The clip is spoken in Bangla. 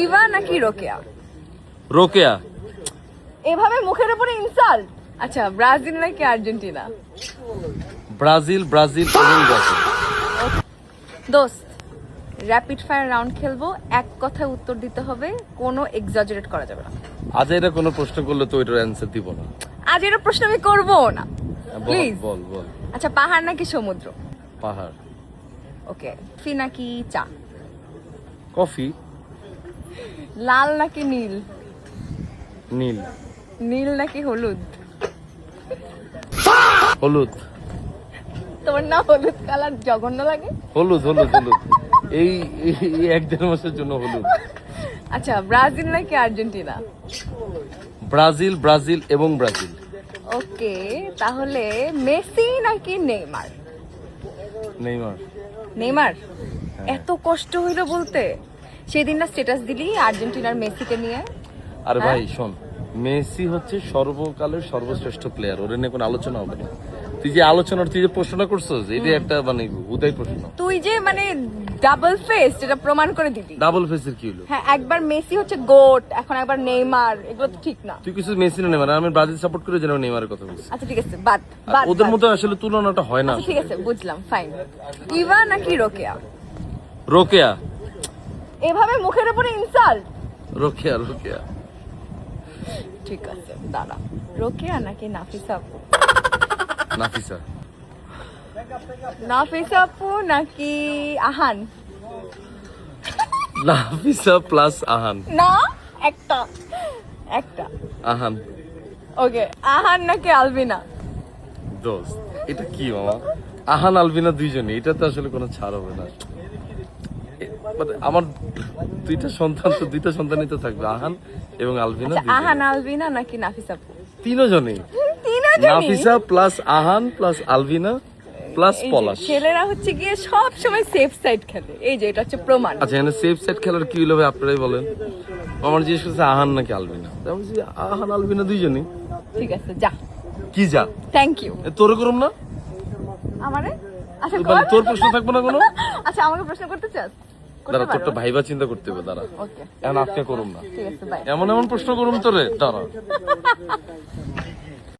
ইভা নাকি রোকেয়া? রোকেয়া। এভাবে মুখের উপরে ইনসাল্ট। আচ্ছা, ব্রাজিল নাকি আর্জেন্টিনা? ব্রাজিল, ব্রাজিল এবং ব্রাজিল। দোস্ত, র্যাপিড ফায়ার রাউন্ড খেলবো, এক কথায় উত্তর দিতে হবে, কোনো এক্সাজারেট করা যাবে না। আজ এটা কোনো প্রশ্ন করলে তো এটার অ্যান্সার দিব না। আজ এটা প্রশ্ন আমি করবো না, প্লিজ। বল বল। আচ্ছা, পাহাড় নাকি সমুদ্র? পাহাড়। ওকে। কফি নাকি চা? কফি। লাল নাকি নীল? নীল। নীল নাকি হলুদ? হলুদ। তোমার না হলুদ কালার জঘন্য লাগে? হলুদ হলুদ হলুদ। এই এই এক দেড় মাসের জন্য হলুদ। আচ্ছা, ব্রাজিল নাকি আর্জেন্টিনা? ব্রাজিল, ব্রাজিল এবং ব্রাজিল। ওকে, তাহলে মেসি নাকি নেইমার? নেইমার। নেইমার? এত কষ্ট হইলো বলতে। সেদিন না স্ট্যাটাস দিলি আর্জেন্টিনার মেসিকে নিয়ে? আরে ভাই শোন, মেসি হচ্ছে সর্বকালের সর্বশ্রেষ্ঠ প্লেয়ার, ওর নিয়ে কোনো আলোচনা হবে না। তুই যে প্রশ্নটা করছিস, এটা একটা মানে উদয় প্রশ্ন। তুই যে মানে ডাবল ফেস, এটা প্রমাণ করে দিবি। ডাবল ফেসের কি হলো? হ্যাঁ, একবার মেসি হচ্ছে গোট, এখন একবার নেইমার, এগুলো তো ঠিক না। তুই কিছু মেসি না নেইমার, আমি ব্রাজিল সাপোর্ট করে যেন নেইমারের কথা বলছি। আচ্ছা ঠিক আছে, বাদ বাদ। ওদের মধ্যে আসলে তুলনাটা হয় না। আচ্ছা ঠিক আছে, বুঝলাম, ফাইন। ইভা নাকি রোকেয়া? রোকেয়া। এভাবে মুখের উপরে ইনসাল্ট। রোকেয়া, রোকেয়া। ঠিক আছে, দাঁড়া। রোকেয়া নাকি নাফিসা আপু? নাফিসা। নাফিসা আপু নাকি আহান? নাফিসা প্লাস আহান। না, একটা একটা। আহান। ওকে, আহান নাকি আলবিনা? দোস্ত, এটা কি মামা? আহান আলবিনা দুইজনই, এটা তো আসলে কোনো ছাড় হবে না। মানে আমার দুইটা সন্তানই তো থাকবে, আহান এবং আলবিনা। আচ্ছা, আহান আলবিনা নাকি নাফিসা আপু? তিনজনই। Nafisa plus Ahan plus Albina plus Palash. ছেলেরা হচ্ছে গিয়ে সব সময় সেফ সাইড খেলে, এই যে এটা হচ্ছে প্রমাণ। আচ্ছা, এখানে সেফ সাইড খেলার কি হলো ভাই, আপনারাই বলেন। আমার জিজ্ঞেস করছে আহান নাকি আলবিনা, আমি বলছি আহান আলবিনা দুইজনই। ঠিক আছে, যা। কি যা? Thank you. তোরে করুম না? আমারে? আচ্ছা, মানে তোর প্রশ্ন থাকবো না কোনো? আচ্ছা, আমাকে প্রশ্ন করতে চাস? দাঁড়া, তোরটা ভাইবা চিন্তা করতে হবে, দাঁড়া। ওকে, এখন আজকে করুম না, ঠিক আছে, বাই। এমন প্রশ্ন করুম তোরে, দাঁড়া।